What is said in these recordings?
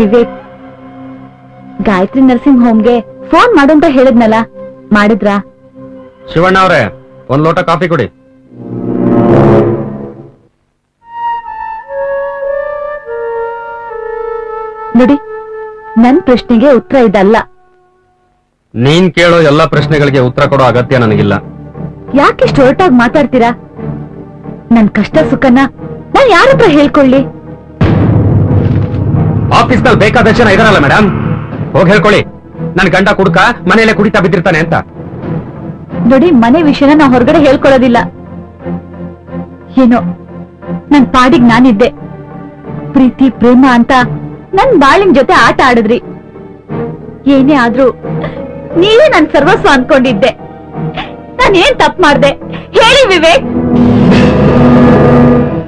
Vivek, Gayatri nursing ಹೋಮ್ಗೆ phone ಮಾಡು ಅಂತ ಹೇಳಿದ್ನಲ್ಲ, ಮಾಡಿದ್ರಾ? ಶಿವಣ್ಣ ಅವ್ರೆ, ಒಂದ್ ಲೋಟ ಕಾಫಿ ಕೊಡಿ. ನೋಡಿ, ನನ್ ಪ್ರಶ್ನೆಗೆ ಉತ್ತರ ಇದಲ್ಲ. ನೀನ್ ಕೇಳೋ ಎಲ್ಲಾ ಪ್ರಶ್ನೆಗಳಿಗೆ ಉತ್ತರ ಕೊಡೋ ಅಗತ್ಯ ನನಗಿಲ್ಲ. ಯಾಕಿಷ್ಟು ಹೊರಟಾಗಿ ಮಾತಾಡ್ತೀರಾ? ನನ್ ಕಷ್ಟ ಸುಖನ ನಾನ್ ಯಾರ ಹತ್ರ ಹೇಳ್ಕೊಳ್ಳಿ? ಆಫೀಸ್ನಲ್ಲಿ ಬೇಕಾದಷ್ಟು ಜನ ಇದಾರಲ್ಲ ಮೇಡಮ್, ಹೋಗಿ ಹೇಳ್ಕೊಳ್ಳಿ ನನ್ ಗಂಡ ಕುಡ್ಕ ಮನೆಯಲ್ಲೇ ಕುಡಿತಾ ಬಿದ್ದಿರ್ತಾನೆ ಅಂತ. ನೋಡಿ, ಮನೆ ವಿಷಯನ ನಾ ಹೊರಗಡೆ ಹೇಳ್ಕೊಳ್ಳೋದಿಲ್ಲ. ಏನೋ ನನ್ ಪಾಡಿಗ್ ನಾನಿದ್ದೆ. ಪ್ರೀತಿ ಪ್ರೇಮ ಅಂತ ನನ್ ಬಾಳಿನ ಜೊತೆ ಆಟ ಆಡಿದ್ರಿ. ಏನೇ ಆದ್ರೂ ನೀವೇ ನನ್ ಸರ್ವಸ್ವ ಅನ್ಕೊಂಡಿದ್ದೆ. ನಾನೇನ್ ತಪ್ಪು ಮಾಡ್ದೆ ಹೇಳಿ ವಿವೇಕ್?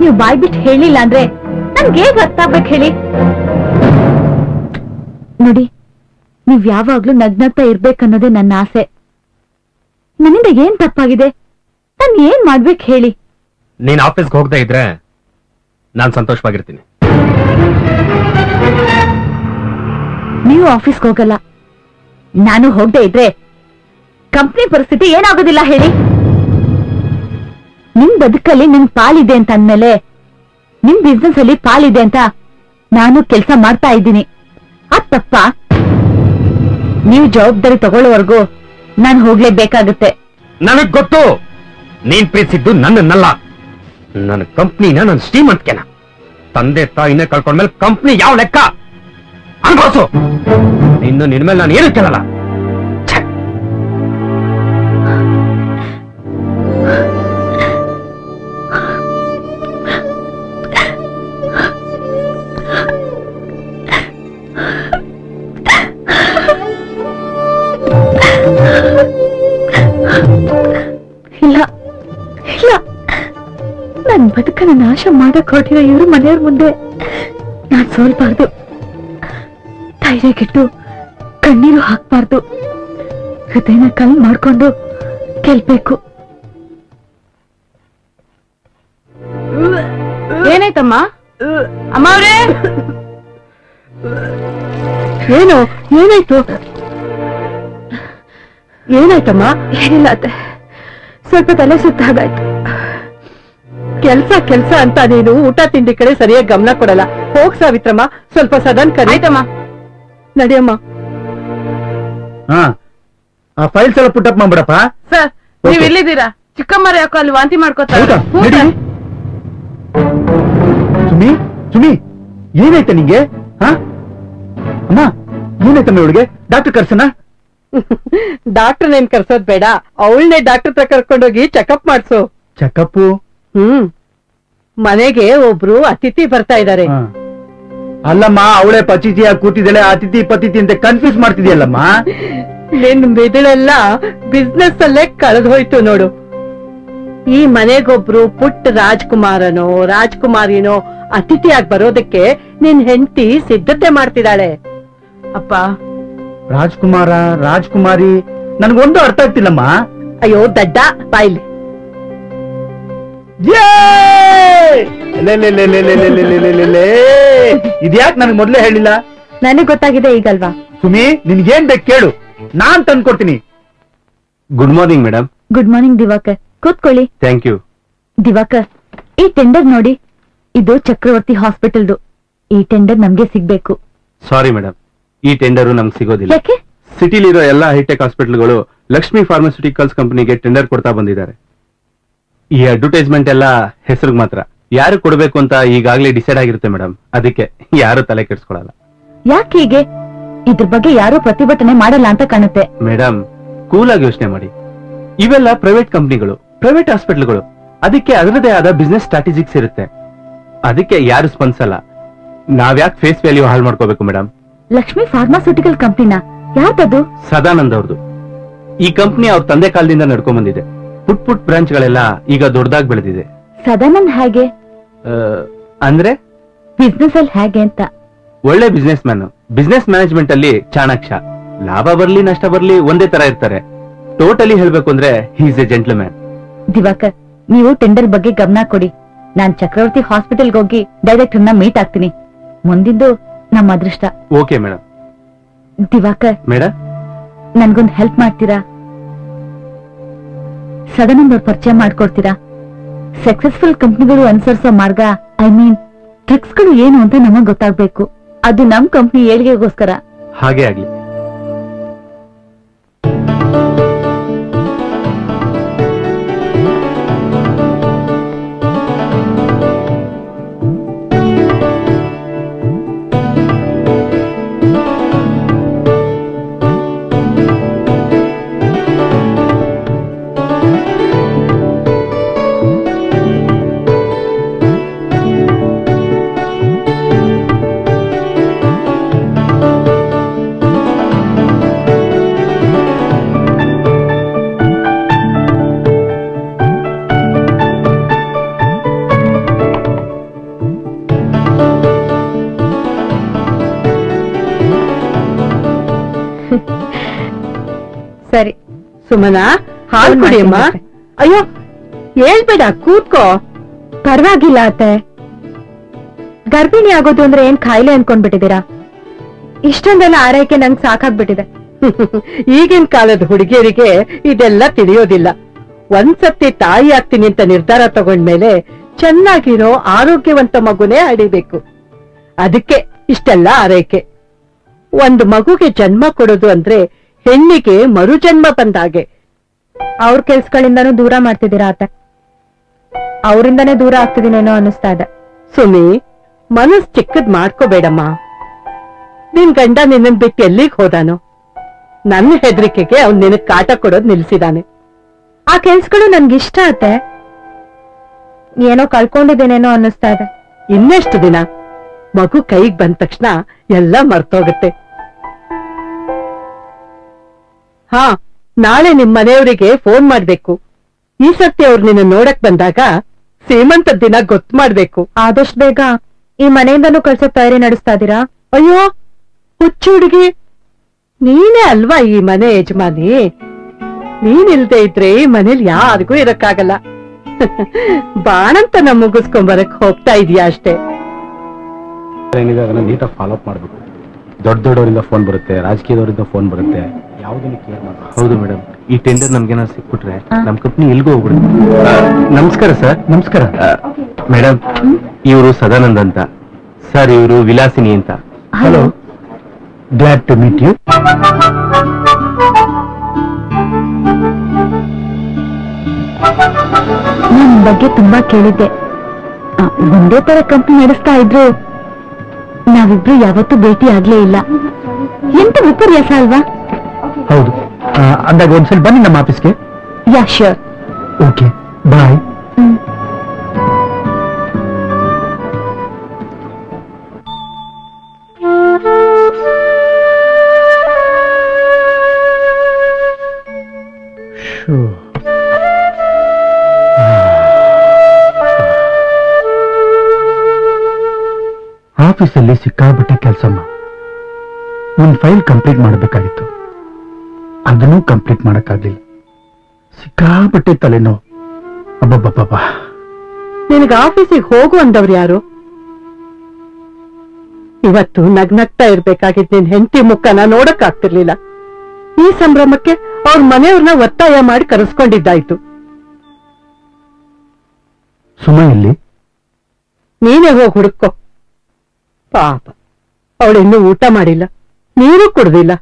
ನೀವು ಬಾಯ್ ಬಿಟ್ಟು ಹೇಳಿಲ್ಲ ಅಂದ್ರೆ ನನ್ಗೆ ಹೇಗ್ ಅರ್ಥ ಆಗ್ಬೇಕು ಹೇಳಿ? ನೋಡಿ, ನೀವ್ ಯಾವಾಗ್ಲೂ ನಗ್ನಗ್ತಾ ಇರ್ಬೇಕನ್ನೋದೇ ನನ್ನ ಆಸೆ. ನನ್ನಿಂದ ಏನ್ ತಪ್ಪಾಗಿದೆ? ನಾನ್ ಏನ್ ಮಾಡ್ಬೇಕು ಹೇಳಿ? ನೀನ್ ಆಫೀಸ್ಗೆ ಹೋಗದೆ ಇದ್ರೆ ನಾನ್ ಸಂತೋಷವಾಗಿರ್ತೀನಿ. ನೀವು ಆಫೀಸ್ಗೆ ಹೋಗಲ್ಲ, ನಾನು ಹೋಗದೆ ಇದ್ರೆ ಕಂಪ್ನಿ ಪರಿಸ್ಥಿತಿ ಏನಾಗೋದಿಲ್ಲ ಹೇಳಿ? ನಿಮ್ ಬದುಕಲ್ಲಿ ನಿಮ್ ಪಾಲಿದೆ ಅಂತ ಅಂದ್ಮೇಲೆ ನಿಮ್ ಬಿಸ್ನೆಸ್ ಅಲ್ಲಿ ಪಾಲಿದೆ ಅಂತ ನಾನು ಕೆಲಸ ಮಾಡ್ತಾ ಇದ್ದೀನಿ. ಅದ್ ತಪ್ಪಾ? ನೀವು ಜವಾಬ್ದಾರಿ ತಗೊಳ್ಳೋವರೆಗೂ ನಾನು ಹೋಗ್ಲೇಬೇಕಾಗುತ್ತೆ. ನನಗ್ ಗೊತ್ತು, ನೀನ್ ಪ್ರೀತಿಸಿದ್ದು ನನ್ನನ್ನಲ್ಲ, ನನ್ನ ಕಂಪ್ನಿನ, ನನ್ನ ಶ್ರೀಮಂತಿಕೆನ. ತಂದೆ ತಾಯಿನ ಕಳ್ಕೊಂಡ್ಮೇಲೆ ಕಂಪ್ನಿ ಯಾವ ಲೆಕ್ಕ ಅನ್ಭವಿಸು. ಇನ್ನು ನಿನ್ಮೇಲೆ ನಾನು ಏನು ಕೇಳಲ್ಲ. ಇಲ್ಲ ಇಲ್ಲ, ನನ್ ಬದುಕನ್ನ ನಾಶ ಮಾಡಕ್ ಹೊರಟಿರೋ ಇವ್ರ ಮನೆಯವ್ರ ಮುಂದೆ ನಾನ್ ಸೋಲ್ಬಾರ್ದು. ಧೈರ್ಯ ಕೆಟ್ಟು ಕಣ್ಣೀರು ಹಾಕ್ಬಾರ್ದು. ಹೃದಯನ ಕಲ್ ಮಾಡ್ಕೊಂಡು ಗೆಲ್ಬೇಕು. ಏನಾಯ್ತಮ್ಮ? ಅಮ್ಮ ಅವ್ರೇ, ಏನು ಏನಾಯ್ತು? ಏನಾಯ್ತಮ್ಮ? ಏನಿಲ್ಲ ಅತ್ತೆ, ಸ್ವಲ್ಪ ತಲೆ ಸುತ್ತ ಹಾಗಾಯ್ತು. ಕೆಲ್ಸ ಅಂತ ನೀನು ಊಟ ತಿಂಡಿ ಕಡೆ ಸರಿಯಾಗಿ ಗಮನ ಕೊಡಲ್ಲ. ಹೋಗ್ ಸಾವಿತ್ರಮ್ಮ, ಸ್ವಲ್ಪ ಸದನ್ ಕರಿ. ಆಯ್ತಮ್ಮ, ನಡಿಯಮ್ಮ. ಆ ಫೈಲ್ಸ್ ಎಲ್ಲ ಪುಟ್ಟಪ್ ಮಾಡ್ಬಿಡಪ್ಪ. ಸರ್, ನೀವ್ ಇಲ್ಲಿದ್ದೀರಾ? ಚಿಕ್ಕಮ್ಮರ ಯಾಕೋ ಅಲ್ಲಿ ವಾಂತಿ ಮಾಡ್ಕೋತಾರೆ. ಸುಮಿ, ಸುಮಿ, ಏನಾಯ್ತ ನಿಂಗೆ? ಅಮ್ಮ, ಏನಾಯ್ತಮ್ಮ ಇವಳಿಗೆ? ಡಾಕ್ಟರ್ ಕರ್ಸನ? ಡಾಕ್ಟರ್ ನೇನ್ ಕರ್ಸೋದ್ ಬೇಡ, ಅವಳನ್ನೇ ಡಾಕ್ಟರ್ ಹತ್ರ ಕರ್ಕೊಂಡೋಗಿ ಚೆಕಪ್ ಮಾಡ್ಸು. ಚೆಕಪ್? ಮನೆಗೆ ಒಬ್ರು ಅತಿಥಿ ಬರ್ತಾ ಇದಾರೆ. ಅಲ್ಲಮ್ಮ, ಅವಳೇ ಪಚಿತಿಯಾಗಿ ಕೂತಿದ್ದಾಳೆ, ಅತಿಥಿ ಪತಿಥಿ ಅಂತ ಕನ್ಫ್ಯೂಸ್ ಮಾಡ್ತಿದ್ಯಲ್ಲಮ್ಮ. ನಿನ್ ಮಿದುಳೆಲ್ಲ ಬಿಸ್ನೆಸ್ ಅಲ್ಲೇ ಕಳೆದು ಹೋಯ್ತು ನೋಡು. ಈ ಮನೆಗೊಬ್ರು ಪುಟ್ಟ ರಾಜ್ಕುಮಾರನೋ ರಾಜ್ಕುಮಾರಿನೋ ಅತಿಥಿಯಾಗಿ ಬರೋದಕ್ಕೆ ನಿನ್ ಹೆಂಡತಿ ಸಿದ್ಧತೆ ಮಾಡ್ತಿದ್ದಾಳೆ. ಅಪ್ಪ, ರಾಜ್ಕುಮಾರ ರಾಜ್ಕುಮಾರಿ ನನ್ಗೊಂದು ಅರ್ಥ ಆಗ್ತಿಲ್ಲಮ್ಮ. ಅಯ್ಯೋ ದಡ್ಡ, ಬಾಯ್ಲಿ. ಇದ್ಯಾಕ್ ನನ್ಗೆ ಮೊದ್ಲೇ ಹೇಳಿಲ್ಲ? ನನಗ್ ಗೊತ್ತಾಗಿದೆ ಈಗಲ್ವಾ? ಸುಮಿ, ನಿನ್ಗೇನ್ ಬೇಕು ಕೇಳು, ನಾನ್ ತಂದ್ಕೊಡ್ತೀನಿ. Good morning madam. Good morning Diwakar, ಕೂತ್ಕೊಳ್ಳಿ. Thank you. ದಿವಾಕರ್, ಈ ಟೆಂಡರ್ ನೋಡಿ, ಇದು ಚಕ್ರವರ್ತಿ ಹಾಸ್ಪಿಟಲ್ದು. ಈ ಟೆಂಡರ್ ನಮ್ಗೆ ಸಿಗ್ಬೇಕು. ಸಾರಿ ಮೇಡಮ್, ಈ ಟೆಂಡರ್ ನಮ್ಗೆ ಸಿಗೋದಿಲ್ಲ. ಯಾಕೆ? ಸಿಟಿಲಿರೋ ಎಲ್ಲಾ ಹೈಟೆಕ್ ಹಾಸ್ಪಿಟಲ್ಗಳು ಲಕ್ಷ್ಮಿ ಫಾರ್ಮಾಸ್ಯೂಟಿಕಲ್ಸ್ ಕಂಪನಿಗೆ ಟೆಂಡರ್ ಕೊಡ್ತಾ ಬಂದಿದ್ದಾರೆ. ಈ ಅಡ್ವರ್ಟೈಸ್ಮೆಂಟ್ ಎಲ್ಲ ಹೆಸರಿಗೆ ಮಾತ್ರ. ಯಾರು ಕೊಡಬೇಕು ಅಂತ ಈಗಾಗಲೇ ಡಿಸೈಡ್ ಆಗಿರುತ್ತೆ ಮೇಡಮ್, ಅದಕ್ಕೆ ಯಾರು ತಲೆ ಕೆಡಿಸ್ಕೊಳ್ಳಲ್ಲ. ಯಾಕೆ ಹೀಗೆ? ಇದ್ರ ಬಗ್ಗೆ ಯಾರು ಪ್ರತಿಭಟನೆ ಮಾಡಲ್ಲ ಅಂತ ಕಾಣುತ್ತೆ. ಮೇಡಮ್, ಕೂಲ್ ಆಗಿ ಯೋಚನೆ ಮಾಡಿ. ಇವೆಲ್ಲ ಪ್ರೈವೇಟ್ ಕಂಪನಿಗಳು, ಪ್ರೈವೇಟ್ ಹಾಸ್ಪಿಟಲ್ಗಳು, ಅದಕ್ಕೆ ಅದರದೇ ಆದ ಬಿಸ್ನೆಸ್ ಸ್ಟ್ರಾಟಜಿಕ್ಸ್ ಇರುತ್ತೆ. ಅದಕ್ಕೆ ಯಾರು ಸ್ಪಂದಿಸಲ್ಲ. ನಾವ್ಯಾಕೆ ಫೇಸ್ ವ್ಯಾಲ್ಯೂ ಹಾಳು ಮಾಡ್ಕೋಬೇಕು ಮೇಡಮ್? ಲಕ್ಷ್ಮಿ ಫಾರ್ಮಾಸ್ಯೂಟಿಕಲ್ ಕಂಪನಿನ ಯಾರ್ದದು? ಸದಾನಂದ್ ಅವ್ರದ್ದು. ಈ ಕಂಪನಿ ಅವ್ರ ತಂದೆ ಕಾಲದಿಂದ ನಡ್ಕೊಂಡ್ ಬಂದಿದೆ. ಪುಟ್ ಪುಟ್ ಬ್ರಾಂಚ್ ಗಳೆಲ್ಲ ಈಗ ದೊಡ್ಡದಾಗಿ ಬೆಳೆದಿದೆ. ಸದಾನಂದ್ ಹೇಗೆ? ಅಂದ್ರೆ ಬಿಸ್ನೆಸ್ ಅಲ್ಲಿ ಹೇಗೆ ಅಂತ. ಒಳ್ಳೆ ಬಿಸ್ನೆಸ್ ಮ್ಯಾನ್, ಬಿಸ್ನೆಸ್ ಮ್ಯಾನೇಜ್ಮೆಂಟ್ ಅಲ್ಲಿ ಚಾಣಾಕ್ಷ. ಲಾಭ ಬರ್ಲಿ ನಷ್ಟ ಬರ್ಲಿ ಒಂದೇ ತರ ಇರ್ತಾರೆ. ಟೋಟಲಿ ಹೇಳ್ಬೇಕು ಅಂದ್ರೆ he is a gentleman. Diwakar, ನೀವು ಟೆಂಡರ್ ಬಗ್ಗೆ ಗಮನ ಕೊಡಿ. ನಾನ್ ಚಕ್ರವರ್ತಿ ಹಾಸ್ಪಿಟಲ್ಗೆ ಹೋಗಿ ಡೈರೆಕ್ಟರ್ನ ಮೀಟ್ ಆಗ್ತೀನಿ. ಮುಂದಿಂದು ನಮ್ಮ ಅದೃಷ್ಟ. Okay madam. ದಿವಾಕರ್, ಮೇಡಮ್, ನನ್ಗೊಂದು ಹೆಲ್ಪ್ ಮಾಡ್ತೀರಾ? ಸಡನ್ ಅವ್ರ ಪರಿಚಯ ಮಾಡ್ಕೊಡ್ತೀರಾ? ಸಕ್ಸಸ್ಫುಲ್ ಕಂಪ್ನಿಗಳು ಅನುಸರಿಸೋ ಮಾರ್ಗ, ಐ ಮೀನ್ ಟ್ರಿಕ್ಸ್ಗಳು ಏನು ಅಂತ ನಮಗ್ ಗೊತ್ತಾಗ್ಬೇಕು. ಅದು ನಮ್ ಕಂಪ್ನಿ ಏಳಿಗೆಗೋಸ್ಕರ. ಹಾಗೆ ಆಗ್ಲಿ. ಸರಿ ಸುಮನಾ, ಹಾಲು ಕುಡಿಯಮ್ಮ. ಅಯ್ಯೋ ಹೇಳ್ಬೇಡ, ಕೂತ್ಕೋ. ಪರವಾಗಿಲ್ಲ ಅತ್ತೆ. ಗರ್ಭಿಣಿ ಆಗೋದು ಅಂದ್ರೆ ಏನ್ ಕಾಯಿಲೆ ಅನ್ಕೊಂಡ್ಬಿಟ್ಟಿದ್ದೀರಾ? ಇಷ್ಟೊಂದೆಲ್ಲ ಆರೈಕೆ ನಂಗೆ ಸಾಕಾಗ್ಬಿಟ್ಟಿದೆ. ಈಗಿನ ಕಾಲದ ಹುಡುಗಿಯರಿಗೆ ಇದೆಲ್ಲ ತಿಳಿಯೋದಿಲ್ಲ. ಒಂದ್ಸತಿ ತಾಯಿ ಆಗ್ತೀನಿ ಅಂತ ನಿರ್ಧಾರ ತಗೊಂಡ್ಮೇಲೆ ಚೆನ್ನಾಗಿರೋ ಆರೋಗ್ಯವಂತ ಮಗುನೇ ಹಡಿಬೇಕು. ಅದಕ್ಕೆ ಇಷ್ಟೆಲ್ಲ ಆರೈಕೆ. ಒಂದು ಮಗುಗೆ ಜನ್ಮ ಕೊಡೋದು ಅಂದ್ರೆ ಹೆಣ್ಣಿಗೆ ಮರುಜನ್ಮ ಬಂದಾಗೆ. ಅವ್ರ ಕೆಲ್ಸಗಳಿಂದಾನು ದೂರ ಮಾಡ್ತಿದ್ದೀರಾ ಅತ್ತೆ. ಅವರಿಂದಾನೇ ದೂರ ಆಗ್ತಿದ್ದೀನೇನೋ ಅನ್ನಿಸ್ತಾ ಇದೆ. ಸುಮಿ, ಮನಸ್ ಚಿಕ್ಕದ್ ಮಾಡ್ಕೋಬೇಡಮ್ಮ. ನಿನ್ ಗಂಡ ನಿನ್ನನ್ ಬಿಟ್ಟು ಎಲ್ಲಿಗ್ ಹೋದಾನೋ? ನನ್ನ ಹೆದರಿಕೆಗೆ ಅವ್ನ್ ನಿನಗ್ ಕಾಟ ಕೊಡೋದ್ ನಿಲ್ಸಿದಾನೆ. ಆ ಕೆಲ್ಸಗಳು ನನ್ಗಿಷ್ಟ ಅತ್ತೆ. ಏನೋ ಕಳ್ಕೊಂಡಿದ್ದೇನೇನೋ ಅನ್ನಿಸ್ತಾ ಇದೆ. ಇನ್ನೆಷ್ಟು ದಿನ? ಮಗು ಕೈಗ್ ಬಂದ ತಕ್ಷಣ ಎಲ್ಲ ಮರ್ತೋಗುತ್ತೆ. ಹಾ, ನಾಳೆ ನಿಮ್ ಮನೆಯವರಿಗೆ ಫೋನ್ ಮಾಡ್ಬೇಕು. ಈ ಸರ್ತಿ ಅವ್ರು ನಿನ್ನ ನೋಡಕ್ ಬಂದಾಗ ಸೀಮಂತ ದಿನ ಗೊತ್ತು ಮಾಡ್ಬೇಕು. ಆದಷ್ಟು ಬೇಗ ಈ ಮನೆಯಿಂದನೂ ಕಳ್ಸೋ ತಯಾರಿ ನಡೆಸ್ತಾ ಇದೀರಾ? ಅಯ್ಯೋ ಹುಚ್ಚು ಹುಡುಗಿ, ನೀನೇ ಅಲ್ವಾ ಈ ಮನೆ ಯಜಮಾನಿ. ನೀನಿಲ್ದೆ ಇದ್ರೆ ಈ ಮನೇಲಿ ಯಾರಿಗೂ ಇರಕ್ಕಾಗಲ್ಲ. ಬಾಣಂತನ ಮುಗಿಸ್ಕೊಂಬರಕ್ ಹೋಗ್ತಾ ಇದೀಯಾ ಅಷ್ಟೇ. ಏನಿದೆ ಅದನ್ನ ನೀಟಾಗಿ ಫಾಲೋ ಅಪ್ ಮಾಡಬೇಕು. ದೊಡ್ಡವರಿಂದ ಫೋನ್ ಬರುತ್ತೆ, ರಾಜಕೀಯದವರಿಂದ ಫೋನ್ ಬರುತ್ತೆ. ಯಾವುದನ್ನು ಕೇರ್ ಮಾಡಬೇಕು. ಹೌದು ಮೇಡಮ್, ಈ ಟೆಂಡರ್ ನಮ್ಗೇನಾದ್ರು ಸಿಕ್ಬಿಟ್ರೆ ನಮ್ ಕಂಪ್ನಿ ಎಲ್ಗೂ ಹೋಗ್ಬಿಡುತ್ತೆ. ನಮಸ್ಕಾರ ಸರ್. ನಮಸ್ಕಾರ ಮೇಡಮ್. ಇವರು ಸದಾನಂದ್ ಅಂತ ಸರ್. ಇವರು ವಿಲಾಸಿನಿ ಅಂತ. Hello, glad to meet you. ನಿಮ್ ಬಗ್ಗೆ ತುಂಬಾ ಕೇಳಿದ್ದೆ. ಒಂದೇ ತರ ಕಂಪ್ನಿ ನಡೆಸ್ತಾ ಇದ್ರು ನಾವಿಬ್ರು ಯಾವತ್ತೂ ಭೇಟಿ ಆಗ್ಲೇ ಇಲ್ಲ. ಎಂತ ವಿಪರ್ಯಾಸ ಅಲ್ವಾ? ಹೌದು. ಅಂದಾಗ ಒಂದ್ಸಲ ಬನ್ನಿ ನಮ್ಮ ಆಫೀಸ್ಗೆ. ಯಾ, ಶ್ಯೂರ್. ಓಕೆ, ಬಾಯ್. ಆಫೀಸಲ್ಲಿ ಸಿಕ್ಕಾಬಿಟ್ಟೆ ಕೆಲಸಮ್ಮ. ಒಂದು ಫೈಲ್ ಕಂಪ್ಲೀಟ್ ಮಾಡಬೇಕಾಗಿತ್ತು, ಅದನ್ನೂ ಕಂಪ್ಲೀಟ್ ಮಾಡಕ್ಕಾಗ್ಲಿಲ್ಲ. ಸಿಕ್ಕಾಬಿಟ್ಟೆ ತಲೆನೋವು. ಅಬ್ಬಬ್ಬಬ್ಬಾ. ನಿನಗೆ ಆಫೀಸಿಗೆ ಹೋಗು ಅಂದವ್ರು ಯಾರು? ಇವತ್ತು ನಗ್ನಗ್ತಾ ಇರ್ಬೇಕಾಗಿದ್ ನಿನ್ ಹೆಂಡತಿ ಮುಖನ ನೋಡಕ್ ಆಗ್ತಿರ್ಲಿಲ್ಲ. ಈ ಸಂಭ್ರಮಕ್ಕೆ ಅವ್ರ ಮನೆಯವ್ರನ್ನ ಒತ್ತಾಯ ಮಾಡಿ ಕರೆಸ್ಕೊಂಡಿದ್ದಾಯ್ತು. ಸುಮ ಇಲ್ಲಿ? ನೀನೇ ಹೋಗಿ ಹುಡುಕೋ. ಪಾಪ, ಅವಳಿನ್ನೂ ಊಟ ಮಾಡಿಲ್ಲ, ನೀರು ಕುಡ್ದಿಲ್ಲ.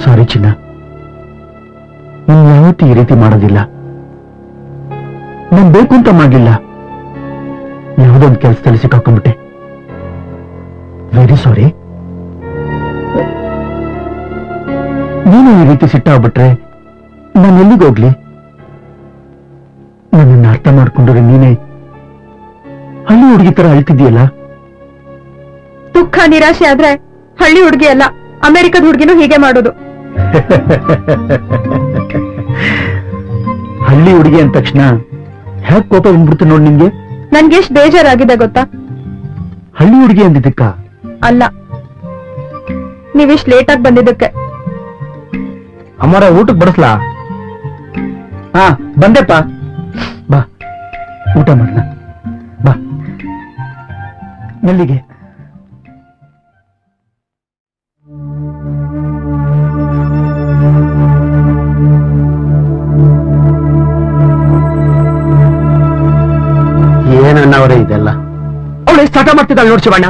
ಸಾರಿ ಚಿನ್ನ, ನೀನ್ ಯಾವತ್ತೂ ಈ ರೀತಿ ಮಾಡೋದಿಲ್ಲ. ನಾನ್ ಬೇಕು ಅಂತ ಮಾಡ್ಲಿಲ್ಲ. ಯಾವುದೊಂದು ಕೆಲಸದಲ್ಲಿ ಸಿಕ್ಕಾಕೊಂಡ್ಬಿಟ್ಟೆ. Very sorry. ನೀನು ಈ ರೀತಿ ಸಿಟ್ಟಾಗ್ಬಿಟ್ರೆ ನಾನು ಎಲ್ಲಿಗೆ ಹೋಗ್ಲಿ? ನನ್ನನ್ನು ಅರ್ಥ ಮಾಡ್ಕೊಂಡ್ರೆ ನೀನೇ ಹಳ್ಳಿ ಹುಡುಗಿ ತರ ಅಳ್ತಿದ್ಯಲ್ಲ. ದುಃಖ ನಿರಾಶೆ ಆದ್ರೆ ಹಳ್ಳಿ ಹುಡುಗಿ ಅಲ್ಲ, ಅಮೆರಿಕದ ಹುಡುಗಿನೂ ಹೀಗೆ ಮಾಡೋದು. ಹಳ್ಳಿ ಹುಡುಗಿ ಅಂದ ತಕ್ಷಣ ಹೇಗ್ ಕೋಪ ಬಂದ್ಬಿಡ್ತು ನೋಡ್ ನಿಂಗೆ. ನನ್ಗೆ ಎಷ್ಟ್ ಬೇಜಾರಾಗಿದೆ ಗೊತ್ತಾ? ಹಳ್ಳಿ ಹುಡುಗಿ ಅಂದಿದ್ದಕ್ಕ ಅಲ್ಲ, ನೀವಿಷ್ಟ್ ಲೇಟ್ ಆಗಿ ಬಂದಿದ್ದಕ್ಕೆ. ಅಮ್ಮರ ಊಟಕ್ಕೆ ಬಡಿಸ್ಲಾ? ಹಾ ಬಂದೆಪ್ಪ. ಬಾ ಊಟ ಮಾಡೋಣ ಬಾ. ಮೆಲ್ಲಿಗೆ. ಏನನ್ನವರೇ ಇದೆಲ್ಲ? ಅವಳು ಎಷ್ಟು ಹಠ ಮಾಡ್ತಿದ್ದಾಳೆ ನೋಡ್ ಶಿವಣ್ಣ.